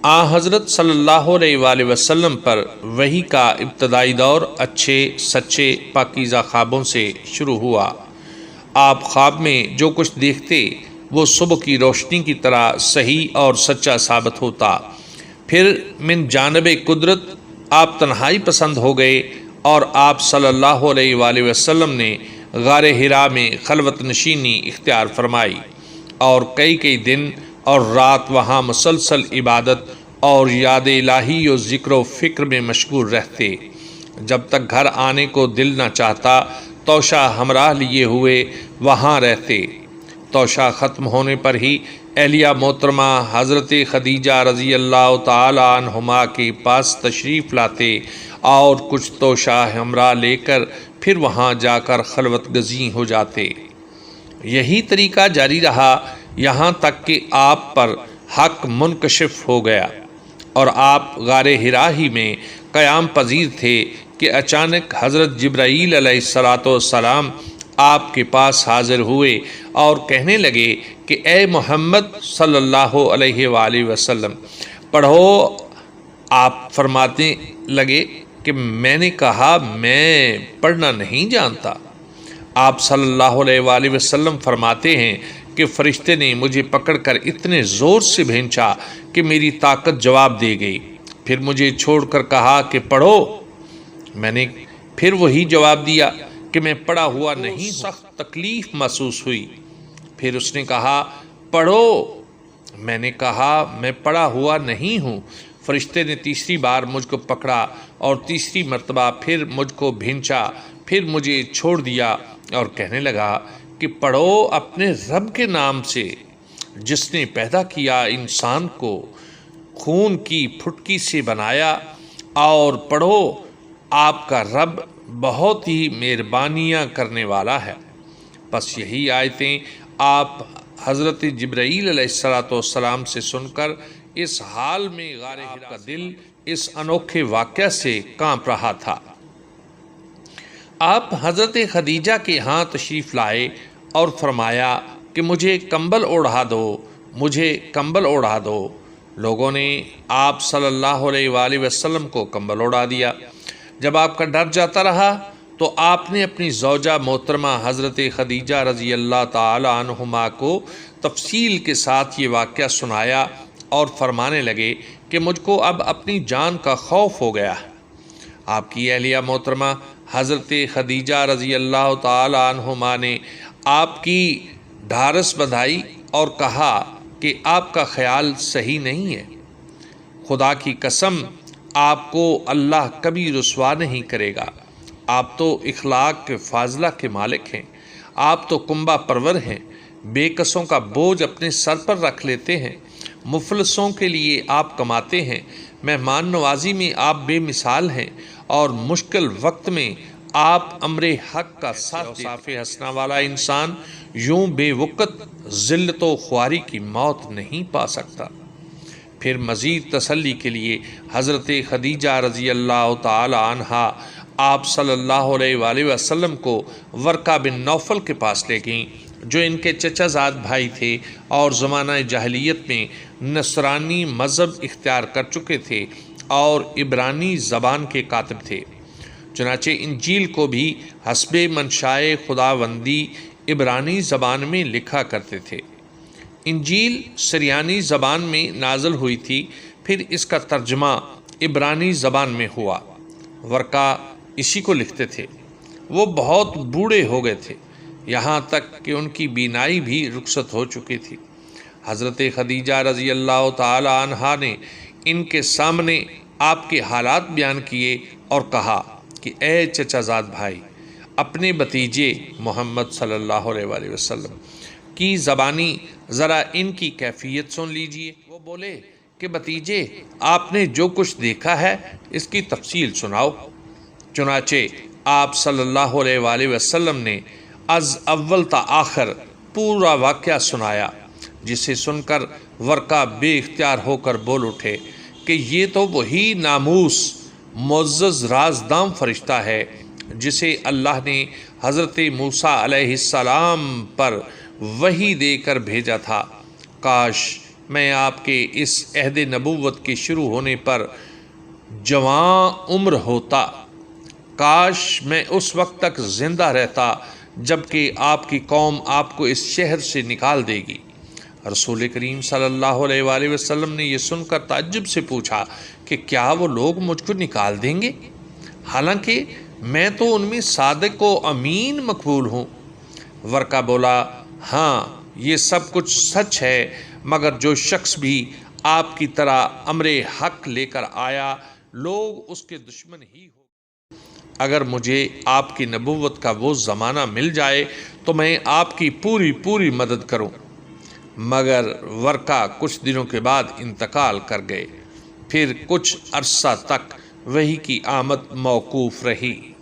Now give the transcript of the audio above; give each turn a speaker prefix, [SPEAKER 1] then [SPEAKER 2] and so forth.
[SPEAKER 1] آن حضرت صلی اللہ علیہ وآلہ وسلم پر وحی کا ابتدائی دور اچھے سچے پاکیزہ خوابوں سے شروع ہوا۔ آپ خواب میں جو کچھ دیکھتے وہ صبح کی روشنی کی طرح صحیح اور سچا ثابت ہوتا۔ پھر من جانب قدرت آپ تنہائی پسند ہو گئے اور آپ صلی اللہ علیہ وآلہ وسلم نے غار حرا میں خلوت نشینی اختیار فرمائی اور کئی دن اور رات وہاں مسلسل عبادت اور یاد الہی و ذکر و فکر میں مشغول رہتے۔ جب تک گھر آنے کو دل نہ چاہتا توشہ ہمراہ لیے ہوئے وہاں رہتے۔ توشہ ختم ہونے پر ہی اہلیہ محترمہ حضرت خدیجہ رضی اللہ تعالی عنہما کے پاس تشریف لاتے اور کچھ توشہ ہمراہ لے کر پھر وہاں جا کر خلوت گزین ہو جاتے۔ یہی طریقہ جاری رہا یہاں تک کہ آپ پر حق منکشف ہو گیا اور آپ غار حرا ہی میں قیام پذیر تھے کہ اچانک حضرت جبرائیل علیہ السلام آپ کے پاس حاضر ہوئے اور کہنے لگے کہ اے محمد صلی اللہ علیہ وآلہ وسلم پڑھو۔ آپ فرماتے لگے کہ میں نے کہا میں پڑھنا نہیں جانتا۔ آپ صلی اللہ علیہ وآلہ وسلم فرماتے ہیں کہ فرشتے نے مجھے پکڑ کر اتنے زور سے بھینچا کہ میری طاقت جواب دے گئی۔ پھر مجھے چھوڑ کر کہا کہ پڑھو۔ میں نے پھر وہی جواب دیا کہ میں پڑھا ہوا نہیں، سخت تکلیف محسوس ہوئی۔ پھر اس نے کہا پڑھو۔ میں نے کہا میں پڑھا ہوا نہیں ہوں۔ فرشتے نے تیسری بار مجھ کو پکڑا اور تیسری مرتبہ پھر مجھ کو بھینچا، پھر مجھے چھوڑ دیا اور کہنے لگا کہ پڑھو اپنے رب کے نام سے جس نے پیدا کیا انسان کو خون کی پھٹکی سے بنایا، اور پڑھو آپ کا رب بہت ہی مہربانیاں کرنے والا ہے۔ بس یہی آیتیں آپ حضرت جبرائیل علیہ السلام سے سن کر اس حال میں غار حرا کا دل اس انوکھے واقعہ سے کانپ رہا تھا۔ آپ حضرت خدیجہ کے ہاں تشریف لائے اور فرمایا کہ مجھے کمبل اوڑھا دو، مجھے کمبل اوڑھا دو۔ لوگوں نے آپ صلی اللہ علیہ وآلہ وسلم کو کمبل اوڑھا دیا۔ جب آپ کا ڈر جاتا رہا تو آپ نے اپنی زوجہ محترمہ حضرت خدیجہ رضی اللہ تعالی عنہما کو تفصیل کے ساتھ یہ واقعہ سنایا اور فرمانے لگے کہ مجھ کو اب اپنی جان کا خوف ہو گیا ہے۔ آپ کی اہلیہ محترمہ حضرت خدیجہ رضی اللہ تعالی عنہما نے آپ کی ڈھارس بندھائی اور کہا کہ آپ کا خیال صحیح نہیں ہے۔ خدا کی قسم آپ کو اللہ کبھی رسوا نہیں کرے گا۔ آپ تو اخلاق کے فاضلہ کے مالک ہیں، آپ تو کنبہ پرور ہیں، بے کسوں کا بوجھ اپنے سر پر رکھ لیتے ہیں، مفلسوں کے لیے آپ کماتے ہیں، مہمان نوازی میں آپ بے مثال ہیں اور مشکل وقت میں آپ امر حق کا ساتھ دیتے ہیں۔ اوصاف حسنہ والا انسان یوں بے وقت ذلت و خواری کی موت نہیں پا سکتا۔ پھر مزید تسلی کے لیے حضرت خدیجہ رضی اللہ تعالی عنہا آپ صلی اللہ علیہ وآلہ وسلم کو ورقہ بن نوفل کے پاس لے گئیں جو ان کے چچا زاد بھائی تھے اور زمانہ جاہلیت میں نصرانی مذہب اختیار کر چکے تھے اور عبرانی زبان کے کاتب تھے۔ چنانچہ انجیل کو بھی حسب منشائے خداوندی عبرانی زبان میں لکھا کرتے تھے۔ انجیل سریانی زبان میں نازل ہوئی تھی، پھر اس کا ترجمہ عبرانی زبان میں ہوا۔ ورقہ اسی کو لکھتے تھے۔ وہ بہت بوڑھے ہو گئے تھے، یہاں تک کہ ان کی بینائی بھی رخصت ہو چکی تھی۔ حضرت خدیجہ رضی اللہ تعالی عنہا نے ان کے سامنے آپ کے حالات بیان کیے اور کہا کہ اے چچا زاد بھائی، اپنے بھتیجے محمد صلی اللہ علیہ وآلہ وسلم کی زبانی ذرا ان کی کیفیت سن لیجئے۔ وہ بولے کہ بھتیجے آپ نے جو کچھ دیکھا ہے اس کی تفصیل سناؤ۔ چنانچہ آپ صلی اللہ علیہ وآلہ وسلم نے از اول تا آخر پورا واقعہ سنایا، جسے سن کر ورقہ بے اختیار ہو کر بول اٹھے کہ یہ تو وہی ناموس معزز رازداں فرشتہ ہے جسے اللہ نے حضرت موسیٰ علیہ السلام پر وحی دے کر بھیجا تھا۔ کاش میں آپ کے اس عہد نبوت کے شروع ہونے پر جوان عمر ہوتا، کاش میں اس وقت تک زندہ رہتا جب کہ آپ کی قوم آپ کو اس شہر سے نکال دے گی۔ رسول کریم صلی اللہ علیہ وآلہ وسلم نے یہ سن کر تعجب سے پوچھا کہ کیا وہ لوگ مجھ کو نکال دیں گے، حالانکہ میں تو ان میں صادق و امین مقبول ہوں۔ ورقہ بولا، ہاں یہ سب کچھ سچ ہے، مگر جو شخص بھی آپ کی طرح امر حق لے کر آیا لوگ اس کے دشمن ہی ہو۔ اگر مجھے آپ کی نبوت کا وہ زمانہ مل جائے تو میں آپ کی پوری مدد کروں۔ مگر ورقہ کچھ دنوں کے بعد انتقال کر گئے، پھر کچھ عرصہ تک وحی کی آمد موقوف رہی۔